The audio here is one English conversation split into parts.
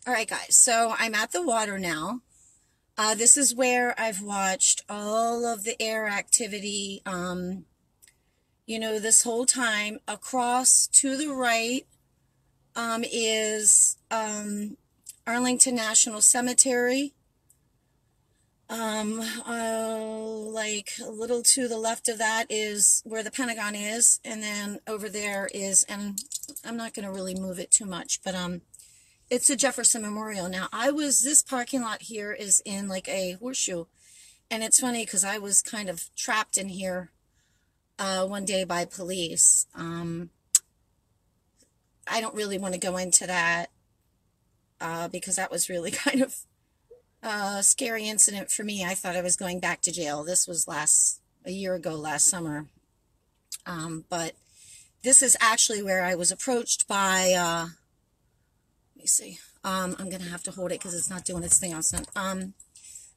All right, guys, so I'm at the water now. This is where I've watched all of the air activity, this whole time. Across to the right is Arlington National Cemetery. Like a little to the left of that is where the Pentagon is, and then over there is, and I'm not going to really move it too much, but it's a Jefferson Memorial. Now, this parking lot here is in like a horseshoe, and it's funny because I was kind of trapped in here one day by police. I don't really want to go into that because that was really kind of a scary incident for me. I thought I was going back to jail. This was a year ago, last summer. But this is actually where I was approached by, let me see, I'm going to have to hold it because it's not doing its thing on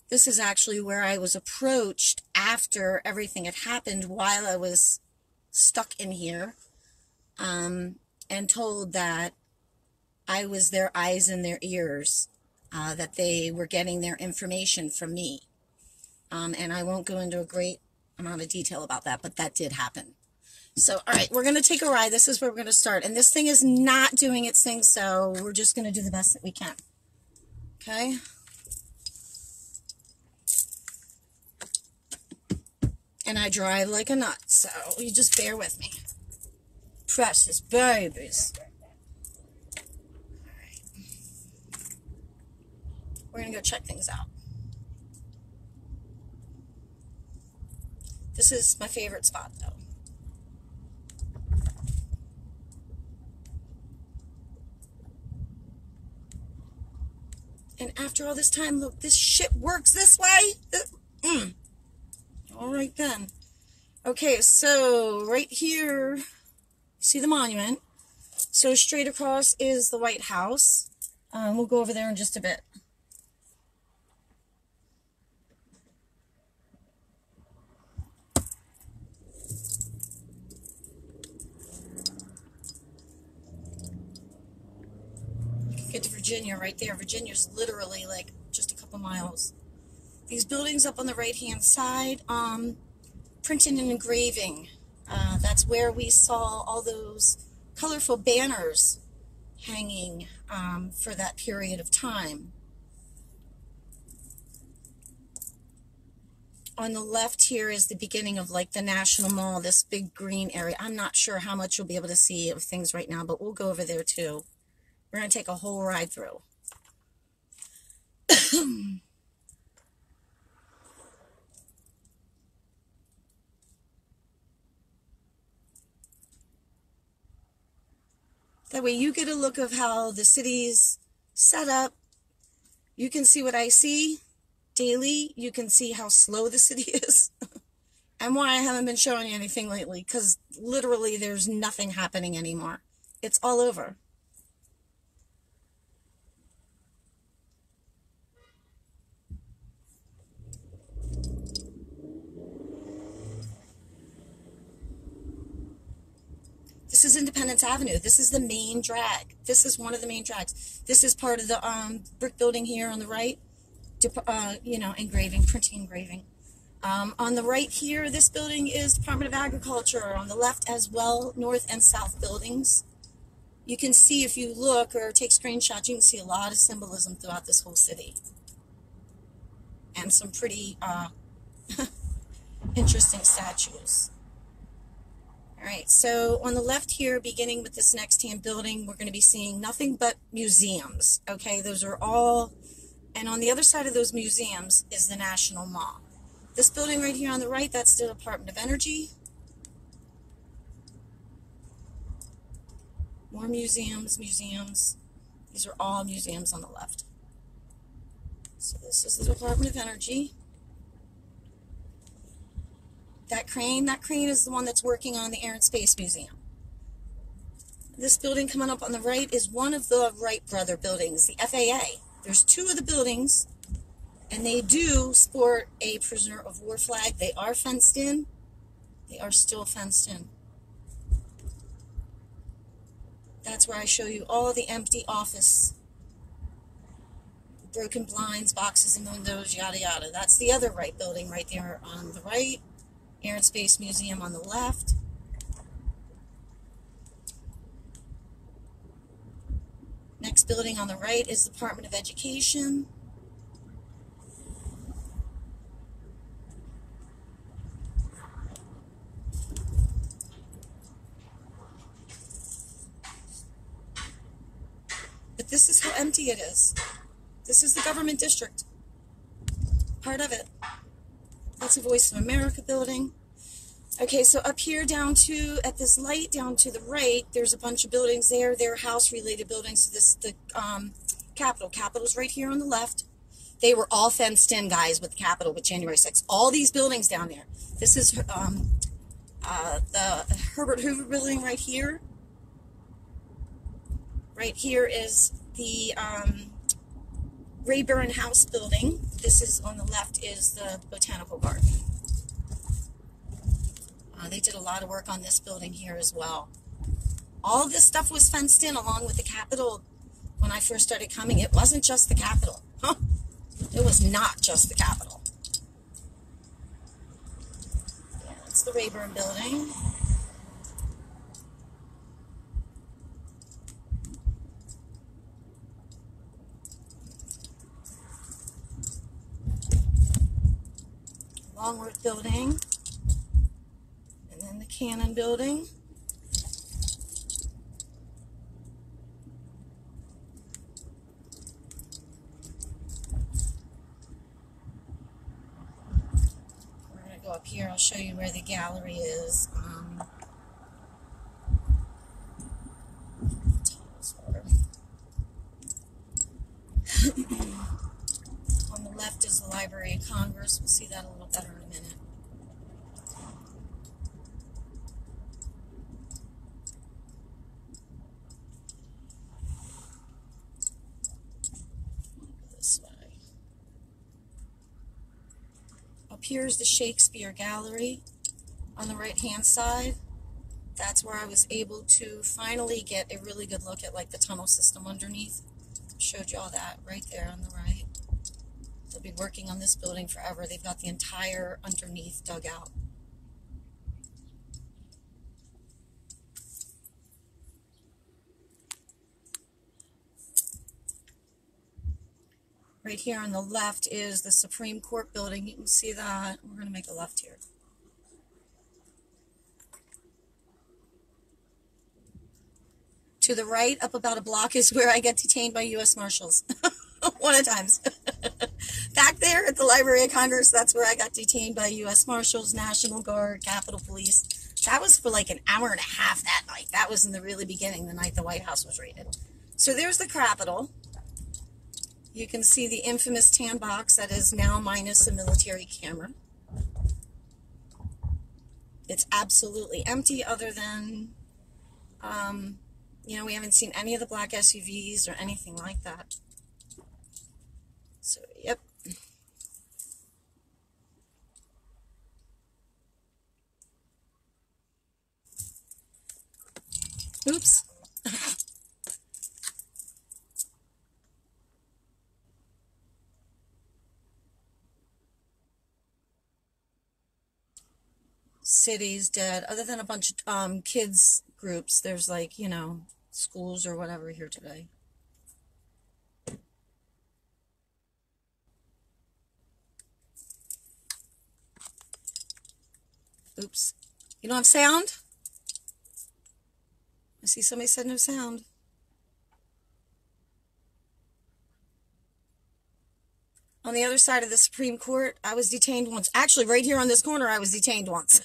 this is actually where I was approached after everything had happened, while I was stuck in here, and told that I was their eyes and their ears, that they were getting their information from me. And I won't go into a great amount of detail about that, but that did happen. So, all right, we're going to take a ride. This is where we're going to start. And this thing is not doing its thing, so we're just going to do the best that we can. Okay? And I drive like a nut, so you just bear with me. Precious babies. All right. We're going to go check things out. This is my favorite spot, though. And after all this time, look, this shit works this way. All right, then. Okay, so right here, see the monument. So straight across is the White House. We'll go over there in just a bit. Get to Virginia right there. Virginia's literally like just a couple miles. These buildings up on the right-hand side, printing and engraving. That's where we saw all those colorful banners hanging for that period of time. On the left here is the beginning of like the National Mall, this big green area. I'm not sure how much you'll be able to see of things right now, but we'll go over there too. We're going to take a whole ride through. That way you get a look of how the city's set up. You can see what I see daily. You can see how slow the city is. And why I haven't been showing you anything lately. Because literally there's nothing happening anymore. It's all over. This is Independence Avenue. This is the main drag. This is one of the main drags. This is part of the brick building here on the right. Engraving, printing, engraving. On the right here, this building is Department of Agriculture. On the left as well, north and south buildings. You can see, if you look or take screenshots, you can see a lot of symbolism throughout this whole city. And some pretty interesting statues. All right, so on the left here, beginning with this next-hand building, we're going to be seeing nothing but museums, okay? Those are all, and on the other side of those museums is the National Mall. This building right here on the right, that's the Department of Energy. More museums. These are all museums on the left. So this is the Department of Energy. That crane is the one that's working on the Air and Space Museum. This building coming up on the right is one of the Wright brother buildings, the FAA. There's two of the buildings, and they do sport a prisoner of war flag. They are fenced in. They are still fenced in. That's where I show you all the empty office broken blinds, boxes and windows, yada yada. That's the other right building right there on the right. Air and Space Museum on the left. Next building on the right is the Department of Education. But this is how empty it is. This is the government district. Part of it. That's a Voice of America building. Okay, so up here down to, at this light down to the right, there's a bunch of buildings there. They're house-related buildings. So this, the Capitol. Capitol's right here on the left. They were all fenced in, guys, with the Capitol with January 6th. All these buildings down there. This is the Herbert Hoover building right here. Right here is the Rayburn House building. This is on the left is the Botanical Garden. They did a lot of work on this building here as well. All of this stuff was fenced in along with the Capitol when I first started coming. It wasn't just the Capitol. Huh? It was not just the Capitol. Yeah, that's the Rayburn building. Longworth building. And then the Cannon building. We're going to go up here. I'll show you where the gallery is. On the left is the Library of Congress. We'll see that a little better in a minute. This way. Up here is the Shakespeare Gallery on the right-hand side. That's where I was able to finally get a really good look at like the tunnel system underneath. Showed you all that right there on the right. They'll be working on this building forever. They've got the entire underneath dug out. Right here on the left is the Supreme Court building. You can see that. We're going to make a left here. To the right, up about a block, is where I get detained by U.S. Marshals. One at times. Back there at the Library of Congress, that's where I got detained by U.S. Marshals, National Guard, Capitol Police. That was for like an hour and a half that night. That was in the really beginning, the night the White House was raided. So there's the Capitol. You can see the infamous tan box that is now minus a military camera. It's absolutely empty other than, you know, we haven't seen any of the black SUVs or anything like that. So, yep. Oops. City's dead. Other than a bunch of kids groups, there's like, you know, schools or whatever here today. Oops. You don't have sound? I see somebody said no sound. On the other side of the Supreme Court, I was detained once. Actually, right here on this corner, I was detained once.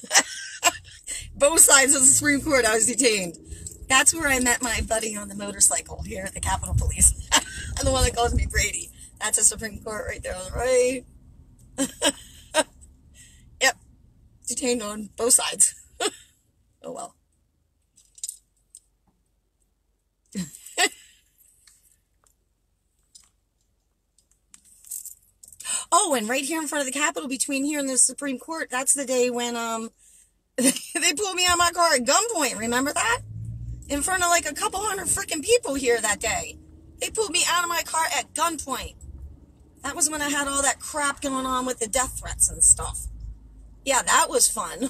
Both sides of the Supreme Court, I was detained. That's where I met my buddy on the motorcycle here at the Capitol Police. I'm the one that calls me Brady. That's the Supreme Court right there on the right. Yep. Detained on both sides. Oh, well. Oh, and right here in front of the Capitol, between here and the Supreme Court, that's the day when they pulled me out of my car at gunpoint. Remember that? In front of like a couple hundred freaking people here that day. They pulled me out of my car at gunpoint. That was when I had all that crap going on with the death threats and stuff. Yeah, that was fun.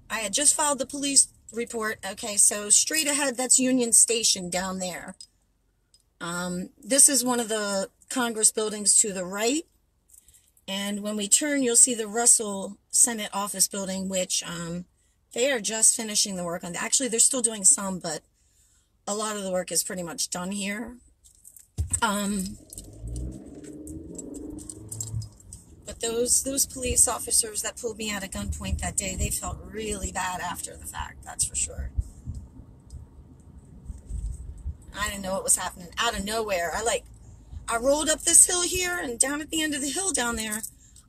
I had just filed the police report. Okay, so straight ahead, that's Union Station down there. This is one of the Congress buildings to the right. And when we turn, you'll see the Russell Senate office building, which they are just finishing the work on. Actually, they're still doing some, but a lot of the work is pretty much done here. But those police officers that pulled me out at gunpoint that day, they felt really bad after the fact, that's for sure. I didn't know what was happening. Out of nowhere, I rolled up this hill here, and down at the end of the hill down there,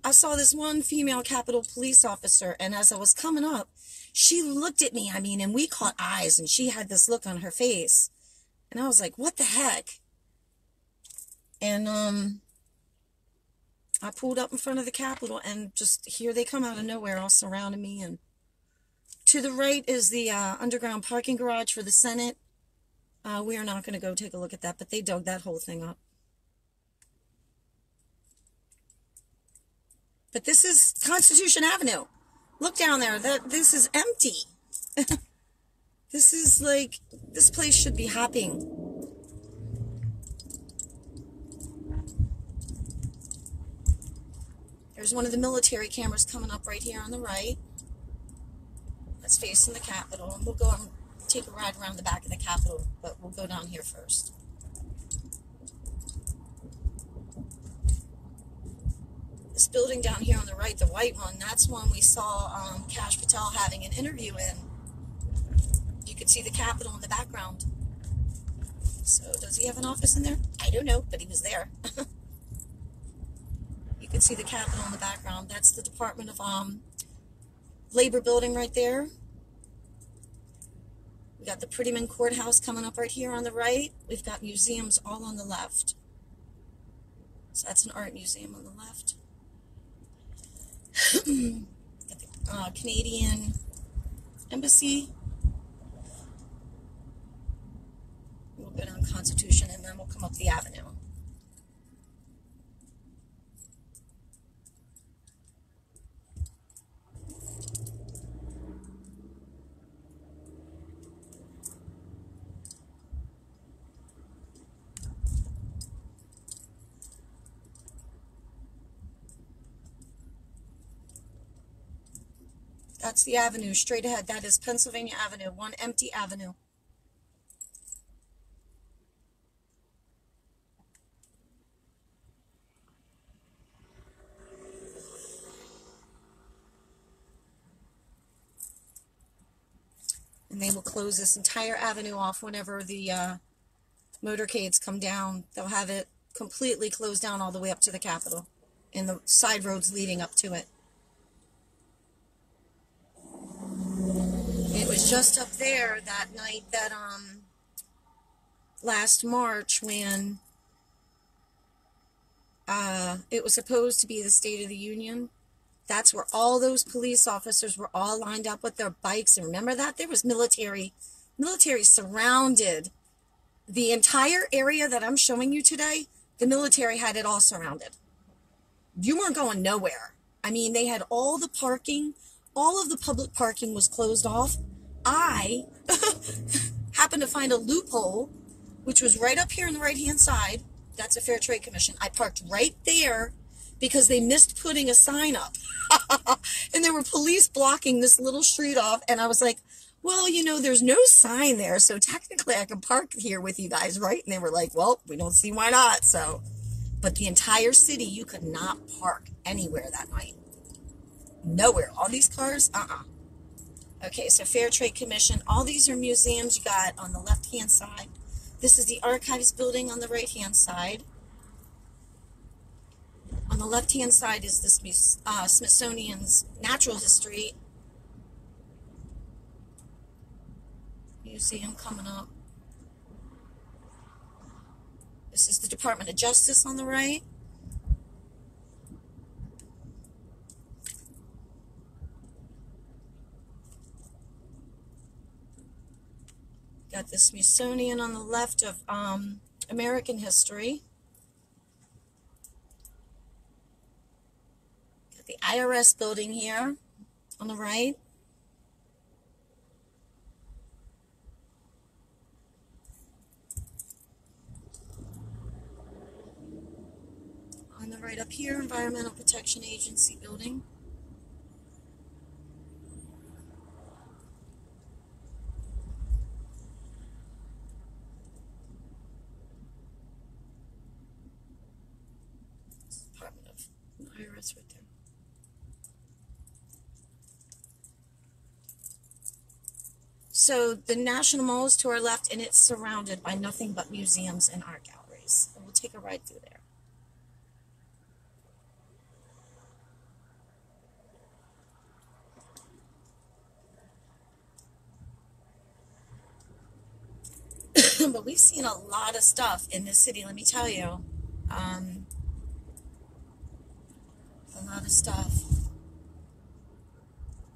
I saw this one female Capitol police officer, and as I was coming up, she looked at me, and we caught eyes, and she had this look on her face. And I was like, what the heck? And I pulled up in front of the Capitol, and just here they come out of nowhere, all surrounding me. And to the right is the underground parking garage for the Senate. We are not going to go take a look at that, but they dug that whole thing up. But this is Constitution Avenue. Look down there. This is empty. This is like, this place should be hopping. There's one of the military cameras coming up right here on the right. That's facing the Capitol. And we'll go and take a ride around the back of the Capitol, but we'll go down here first. This building down here on the right, the white one, that's one we saw Kash Patel having an interview in. You could see the Capitol in the background. So does he have an office in there? I don't know, but he was there. You can see the Capitol in the background. That's the Department of Labor building right there. We got the Prettyman Courthouse coming up right here on the right. We've got museums all on the left. So that's an art museum on the left. Got the Canadian Embassy. We'll go down Constitution, and then we'll come up the avenue. That's the avenue straight ahead. That is Pennsylvania Avenue, one empty avenue. And they will close this entire avenue off whenever the motorcades come down. They'll have it completely closed down all the way up to the Capitol and the side roads leading up to it. It was just up there that night that last March when it was supposed to be the State of the Union. That's where all those police officers were all lined up with their bikes. And remember that? There was military surrounded the entire area that I'm showing you today. The military had it all surrounded. You weren't going nowhere. They had all the parking. All of the public parking was closed off. I happened to find a loophole, which was right up here on the right-hand side. That's a Fair Trade Commission. I parked right there because they missed putting a sign up. And there were police blocking this little street off. And I was like, well, there's no sign there. So technically I can park here with you guys, right? And they were like, well, we don't see why not. So, but the entire city, you could not park anywhere that night. Nowhere. All these cars, Okay, so Fair Trade Commission. All these are museums you got on the left-hand side. This is the Archives building on the right-hand side. On the left-hand side is this Smithsonian's Natural History Museum coming up. This is the Department of Justice on the right. Got the Smithsonian on the left of American history. IRS building here on the right. On the right up here, Environmental Protection Agency building. Department of IRS right there. So the National Mall is to our left, and it's surrounded by nothing but museums and art galleries. And we'll take a ride through there. But we've seen a lot of stuff in this city, let me tell you. A lot of stuff.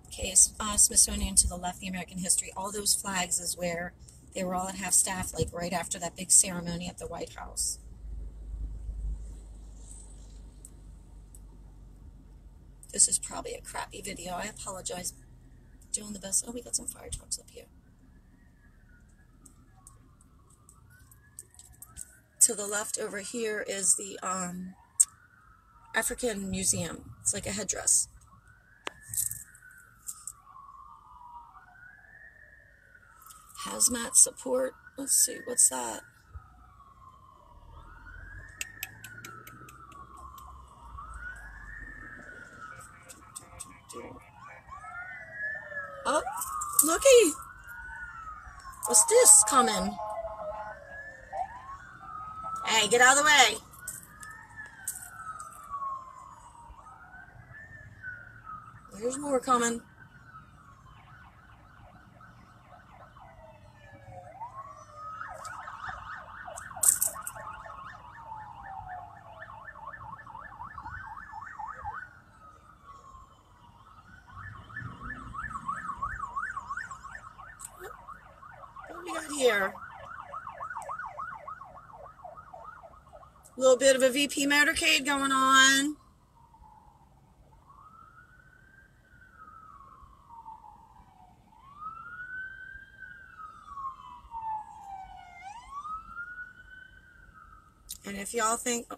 Okay, Smithsonian to the left, the American history. All those flags is where they were all at half-staff, like right after that big ceremony at the White House. This is probably a crappy video. I apologize. Doing the best. Oh, we got some fire trucks up here. To the left over here is the African Museum. It's like a headdress. Hazmat support. Let's see, what's that? Oh, looky! What's this coming? Hey, get out of the way! There's more coming. What do we got here? A little bit of a VP motorcade going on. And if y'all think, oh,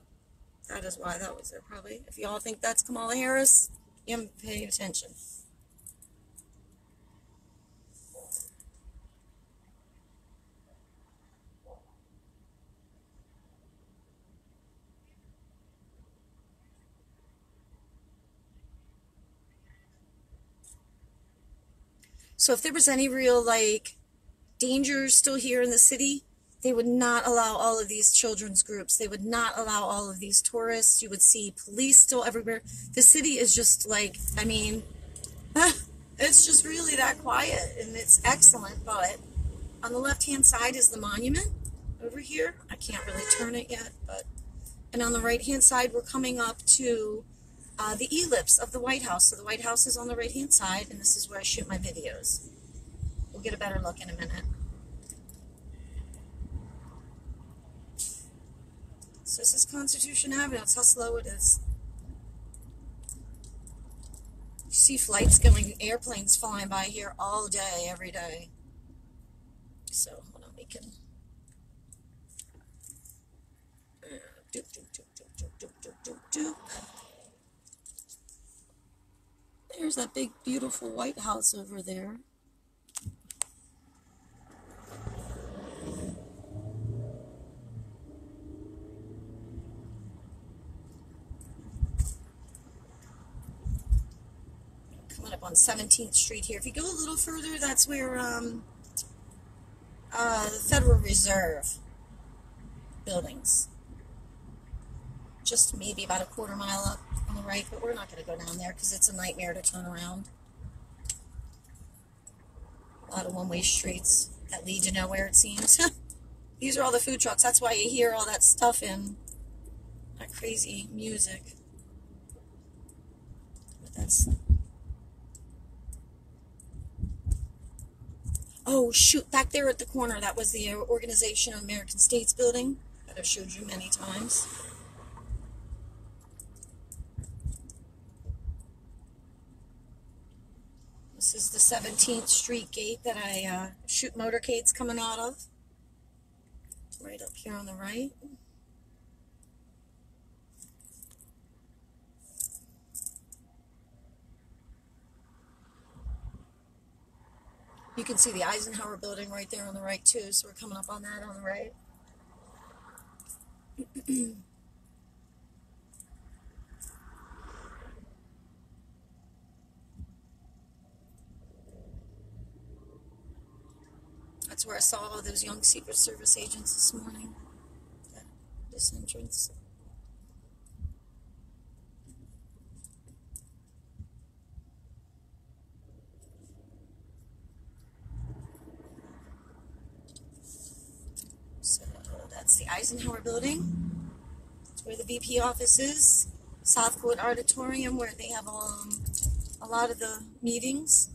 that is why that was there probably. If y'all think that's Kamala Harris, you haven't paid attention. So if there was any real, like, danger still here in the city, they would not allow all of these children's groups. They would not allow all of these tourists. You would see police still everywhere. The city is just like, I mean, it's just really that quiet, and it's excellent. But on the left-hand side is the monument over here. I can't really turn it yet, but, and on the right-hand side, we're coming up to the ellipse of the White House. So the White House is on the right-hand side, and this is where I shoot my videos. We'll get a better look in a minute. So this is Constitution Avenue. That's how slow it is. You see flights going, airplanes flying by here all day, every day. So, hold on, we can... There's that big, beautiful White House over there. Coming up on 17th Street here. If you go a little further, that's where the Federal Reserve buildings. Just maybe about a quarter mile up on the right, but we're not going to go down there because it's a nightmare to turn around. A lot of one-way streets that lead to nowhere, it seems. These are all the food trucks. That's why you hear all that stuff in that crazy music. But that's... Oh, shoot, back there at the corner, that was the Organization of American States building that I've showed you many times. This is the 17th Street gate that I shoot motorcades coming out of. Right up here on the right. You can see the Eisenhower building right there on the right too, so we're coming up on that on the right. That's where I saw all those young Secret Service agents this morning. This entrance. So that's the Eisenhower building. That's where the VP office is. Southwood Auditorium, where they have a lot of the meetings.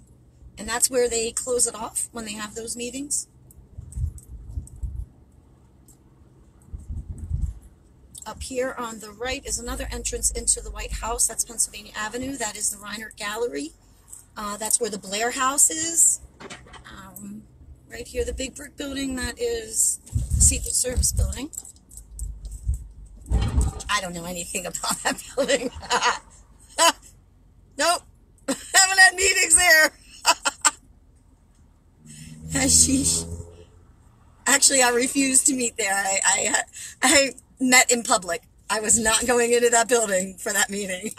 And that's where they close it off when they have those meetings. Up here on the right is another entrance into the White House. That's Pennsylvania Avenue. That is the Reinert Gallery. That's where the Blair House is. Right here, the big brick building, that is the Secret Service building. I don't know anything about that building. Nope. Haven't had meetings there. Sheesh. Actually, I refused to meet there. I met in public. I was not going into that building for that meeting.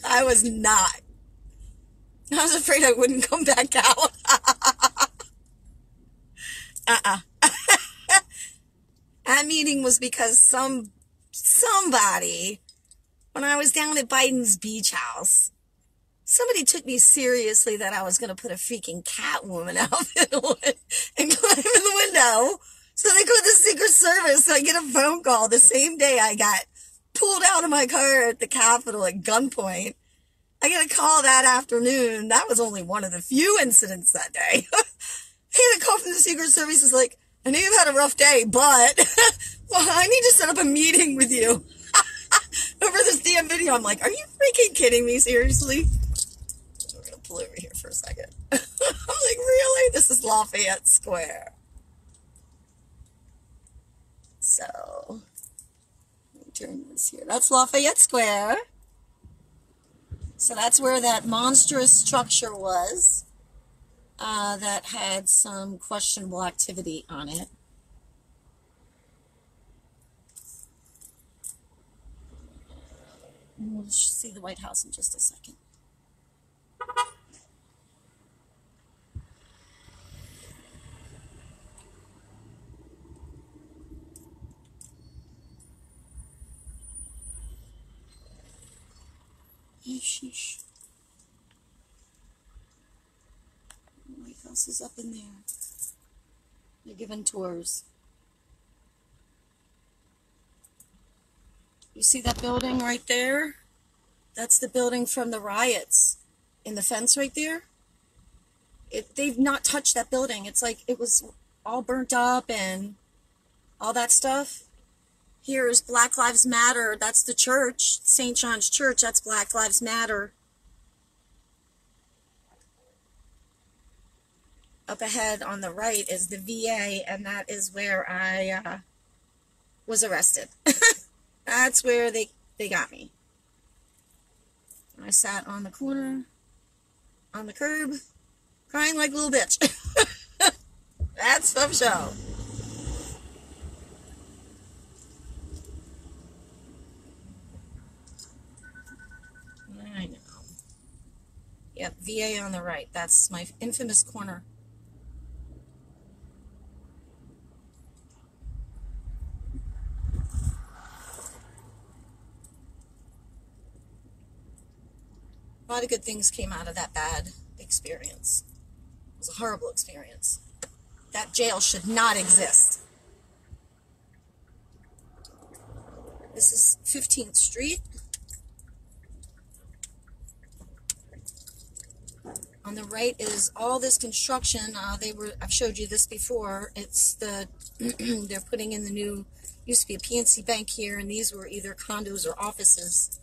I was not. I was afraid I wouldn't come back out. That meeting was because somebody, when I was down at Biden's beach house, somebody took me seriously that I was going to put a freaking Catwoman outfit on and climb in the window. So they called the Secret Service. So I get a phone call the same day I got pulled out of my car at the Capitol at gunpoint. I get a call that afternoon. That was only one of the few incidents that day. Hey, the call from the Secret Service is like, I know you've had a rough day, but well, I need to set up a meeting with you over this damn video. I'm like, are you freaking kidding me? Seriously? We're going to pull over here for a second. I'm like, really? This is Lafayette Square. So, let me turn this here. That's Lafayette Square. So that's where that monstrous structure was. That had some questionable activity on it. We'll see the White House in just a second. Sheesh. White House is up in there. They're giving tours. You see that building right there? That's the building from the riots in the fence right there. They've not touched that building. It's like it was all burnt up and all that stuff. Here is Black Lives Matter. That's the church, St. John's Church. That's Black Lives Matter. Up ahead on the right is the VA, and that is where I was arrested. That's where they got me. I sat on the corner, on the curb, crying like a little bitch. That's some show. I know. Yep, VA on the right. That's my infamous corner. A lot of good things came out of that bad experience. It was a horrible experience. That jail should not exist. This is 15th Street. On the right is all this construction. I've showed you this before. It's they're putting in the new, used to be a PNC Bank here, and these were either condos or offices.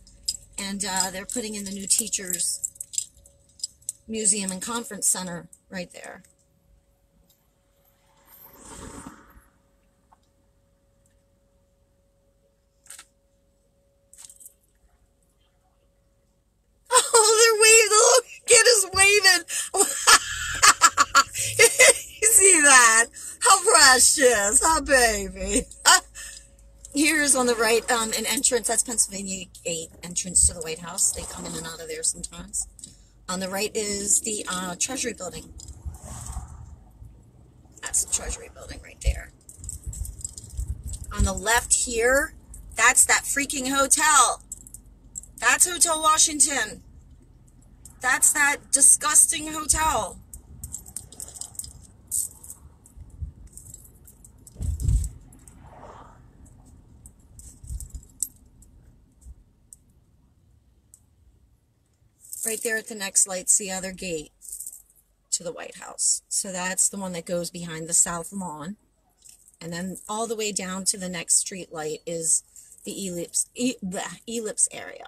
And they're putting in the new teachers museum and conference center right there. Oh, they're waving. The little kid is waving. You see that? How precious. How baby. Here's on the right an entrance. That's Pennsylvania Gate entrance to the White House. They come in and out of there sometimes. On the right is the Treasury Building. That's the Treasury Building right there. On the left here, that's that freaking hotel. That's Hotel Washington. That's that disgusting hotel. Right there at the next light's the other gate to the White House. So that's the one that goes behind the south lawn. And then all the way down to the next street light is the ellipse area.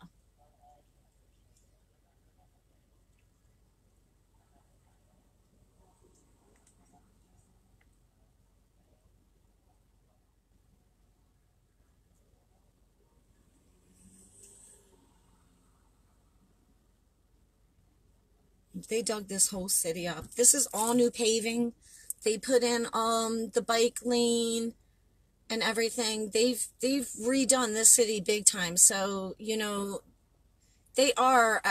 They dug this whole city up. This is all new paving. They put in the bike lane and everything. They've redone this city big time. So, you know, they are,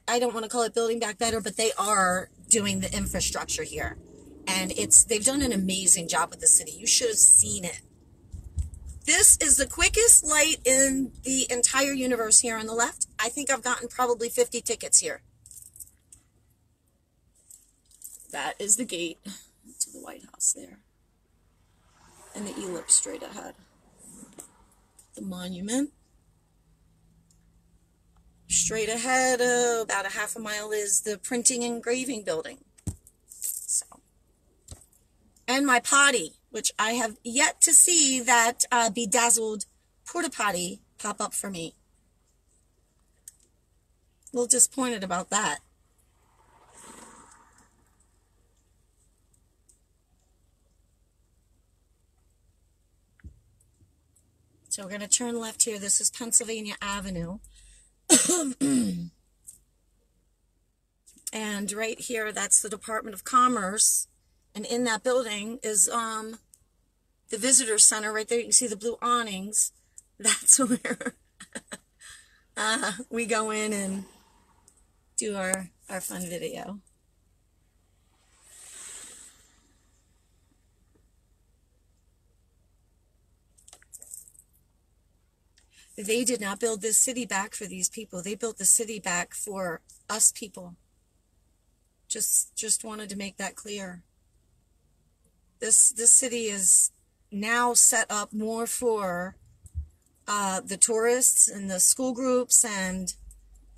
I don't want to call it building back better, but they are doing the infrastructure here. And they've done an amazing job with the city. You should have seen it. This is the quickest light in the entire universe here on the left. I think I've gotten probably 50 tickets here. That is the gate to the White House there. And the ellipse straight ahead. The monument. Straight ahead, about a half a mile, is the printing and engraving building. So, and my potty, which I have yet to see that bedazzled porta potty pop up for me. A little disappointed about that. So we're going to turn left here. This is Pennsylvania Avenue. And right here, that's the Department of Commerce. And in that building is the Visitor Center. Right there, you can see the blue awnings. That's where we go in and do our fun video. They did not build this city back for these people. They built the city back for us people. Just wanted to make that clear. This city is now set up more for the tourists and the school groups and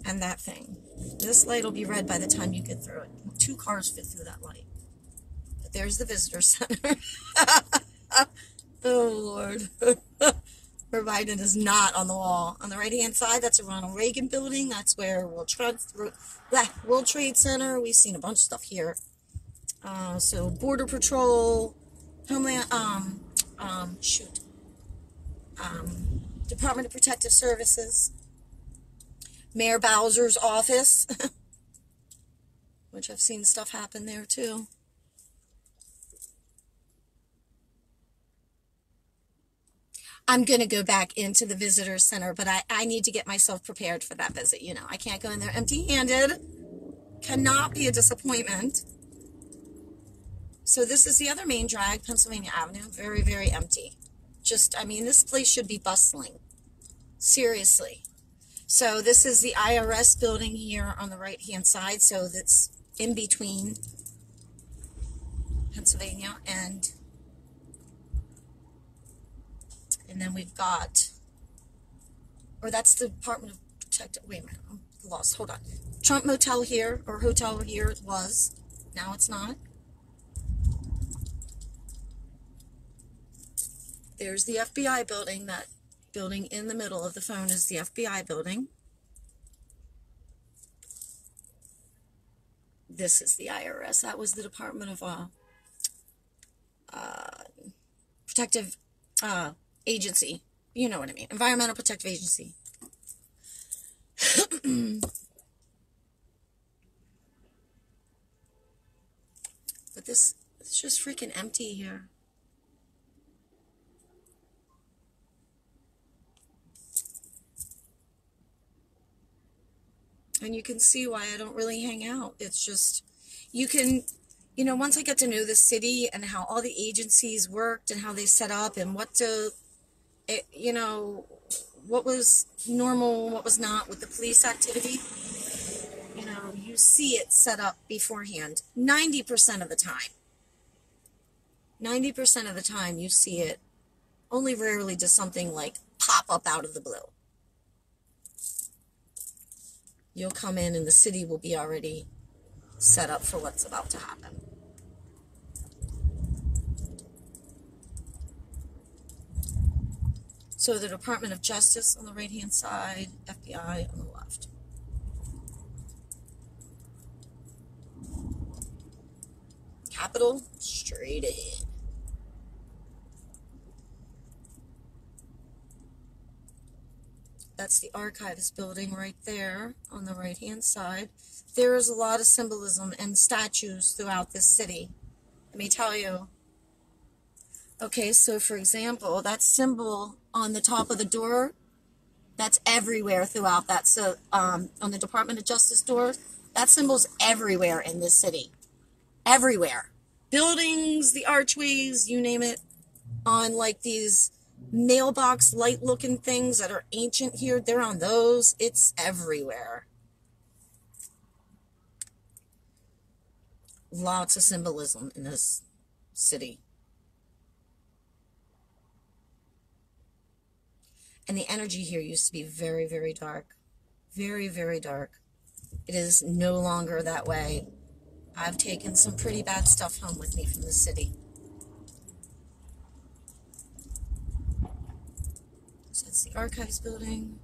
that thing. This light will be red by the time you get through it. 2 cars fit through that light. But there's the visitor center. Oh, Lord. Where Biden is not on the wall. On the right-hand side, that's a Ronald Reagan building. That's where World Trade Center. We've seen a bunch of stuff here. So Border Patrol, Homeland, Department of Protective Services, Mayor Bowser's office, which I've seen stuff happen there too. I'm going to go back into the visitor center, but I need to get myself prepared for that visit. You know, I can't go in there empty-handed. Cannot be a disappointment. So this is the other main drag, Pennsylvania Avenue. Very, very empty. I mean, this place should be bustling. Seriously. So this is the IRS building here on the right-hand side. So that's in between Pennsylvania and then we've got, or that's the Department of Protective, wait a minute, I'm lost, hold on. Trump Motel here, or hotel here it was. Now it's not. There's the FBI building. That building in the middle of the phone is the FBI building. this is the IRS. That was the Department of Protective Agency. You know what I mean. Environmental Protective Agency. But it's just freaking empty here. And you can see why I don't really hang out. It's just, you can, once I get to know the city and how all the agencies worked and how they set up and what was normal, what was not with the police activity, you see it set up beforehand. 90% of the time. 90% of the time you see it. Only rarely does something like pop up out of the blue. You'll come in and the city will be already set up for what's about to happen. So the Department of Justice on the right-hand side, FBI on the left. Capitol, straight ahead. That's the Archives building right there on the right-hand side. There is a lot of symbolism and statues throughout this city. Let me tell you. Okay, so for example, that symbol on the top of the door, that's everywhere throughout that. So on the Department of Justice door, that symbol's everywhere in this city. Everywhere. Buildings, the archways, you name it. On like these mailbox light looking things that are ancient here, they're on those. It's everywhere. Lots of symbolism in this city. And the energy here used to be very, very dark. Very, very dark. It is no longer that way. I've taken some pretty bad stuff home with me from the city. So that's the Archives building.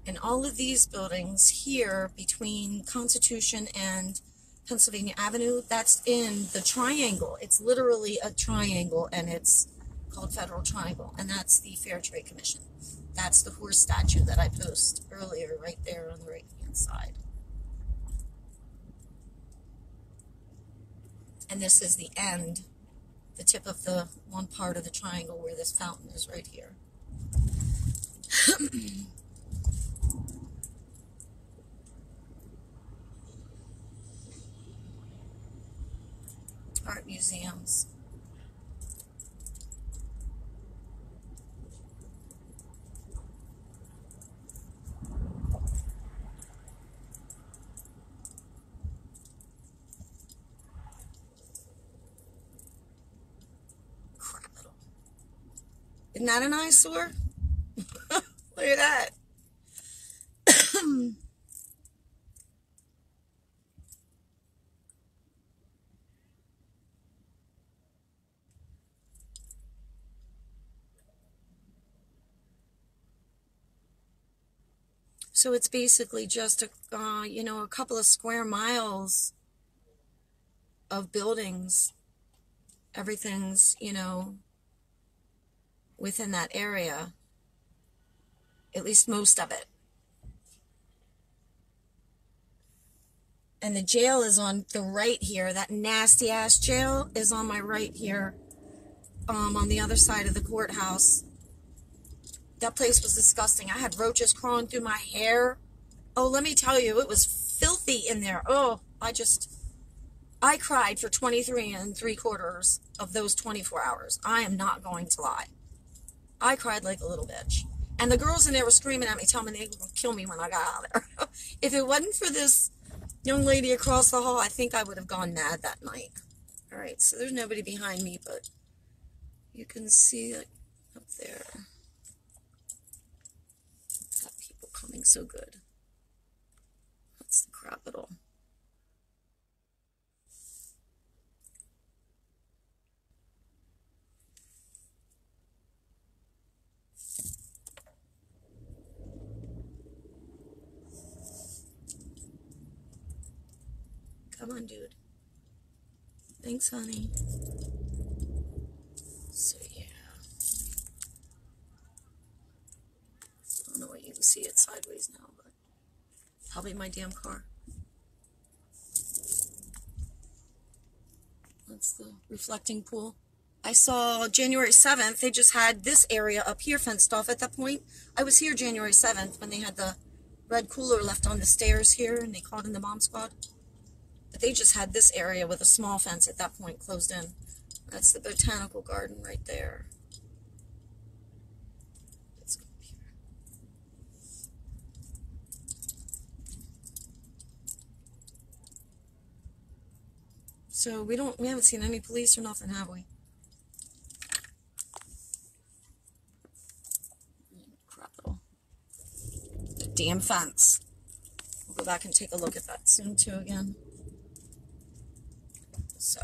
And all of these buildings here between Constitution and Pennsylvania Avenue, that's in the triangle. It's literally a triangle, and it's called Federal Triangle, and that's the Fair Trade Commission. That's the horse statue that I posted earlier right there on the right-hand side. And this is the end, the tip of the one part of the triangle where this fountain is right here. Art museums. Capital. Isn't that an eyesore? Look at that. So it's basically just a couple of square miles of buildings. Everything's, within that area. At least most of it. And the jail is on the right here. That nasty ass jail is on my right here. On the other side of the courthouse. That place was disgusting. I had roaches crawling through my hair. Oh, let me tell you, it was filthy in there. Oh, I cried for 23 3/4 of those 24 hours. I am not going to lie. I cried like a little bitch. And the girls in there were screaming at me, telling me they were going to kill me when I got out of there. If it wasn't for this young lady across the hall, I think I would have gone mad that night. All right, so there's nobody behind me, but you can see like, up there. Got people coming so good. That's the Capitol. Come on, dude. Thanks, honey. So, yeah. I don't know what you can see it sideways now, but probably my damn car. That's the reflecting pool. I saw January 7th, they just had this area up here fenced off at that point. I was here January 7th when they had the red cooler left on the stairs here and they called in the bomb squad. But they just had this area with a small fence at that point closed in. That's the botanical garden right there. Let's go up here. So we haven't seen any police or nothing, have we? The damn fence. We'll go back and take a look at that soon too again. So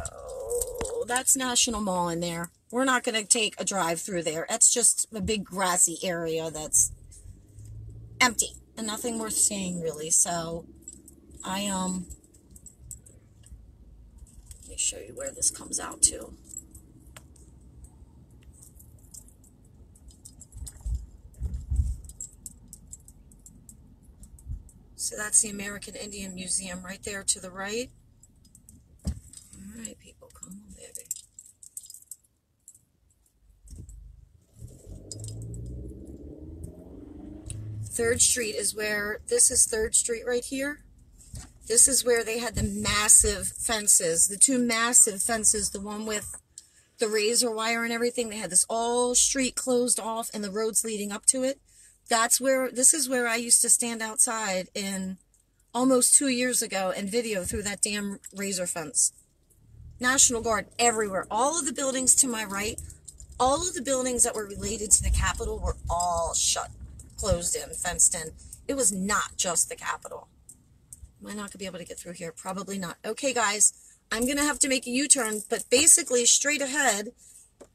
that's National Mall in there. We're not going to take a drive through there. That's just a big grassy area that's empty and nothing worth seeing really. So let me show you where this comes out to. So that's the American Indian Museum right there to the right. All right, people, come on, baby. Third Street is where, this is Third Street right here. This is where they had the massive fences, the two massive fences, the one with the razor wire and everything. They had this all street closed off and the roads leading up to it. This is where I used to stand outside in almost 2 years ago and video through that damn razor fence. National Guard everywhere. All of the buildings to my right, all of the buildings that were related to the Capitol were all shut, closed in, fenced in. It was not just the Capitol. Am I not going to be able to get through here? Probably not. Okay, guys, I'm going to have to make a U-turn, but basically straight ahead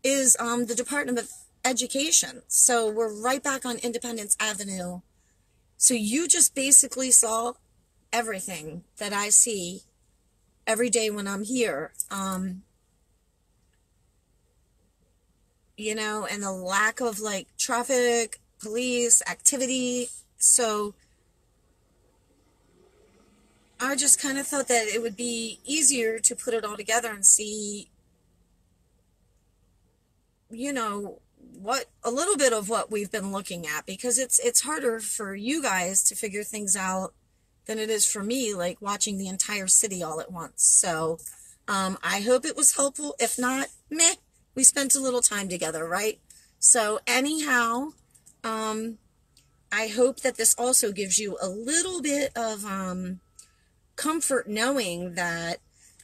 is the Department of Education. So we're right back on Independence Avenue. So you just basically saw everything that I see every day when I'm here. You know, and the lack of like traffic, police, activity. So I just kind of thought that it would be easier to put it all together and see, you know, a little bit of what we've been looking at, because it's harder for you guys to figure things out than it is for me, like watching the entire city all at once. So I hope it was helpful. If not, meh, we spent a little time together, right? So anyhow, I hope that this also gives you a little bit of comfort knowing that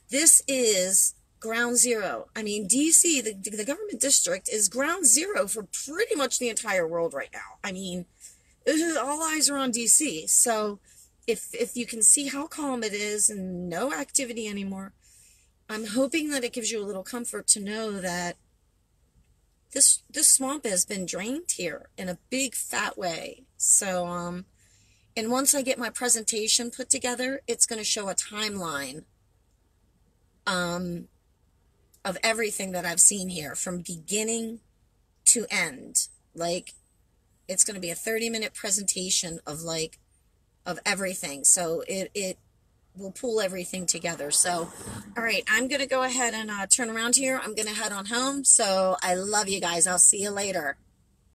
this is ground zero. I mean, DC, the government district, is ground zero for pretty much the entire world right now. I mean, all eyes are on DC. So if you can see how calm it is and no activity anymore, I'm hoping that it gives you a little comfort to know that this swamp has been drained here in a big fat way. So and once I get my presentation put together, it's going to show a timeline of everything that I've seen here from beginning to end. Like, it's going to be a 30-minute presentation of everything. So it will pull everything together. So, all right, I'm going to go ahead and turn around here. I'm going to head on home. So I love you guys. I'll see you later.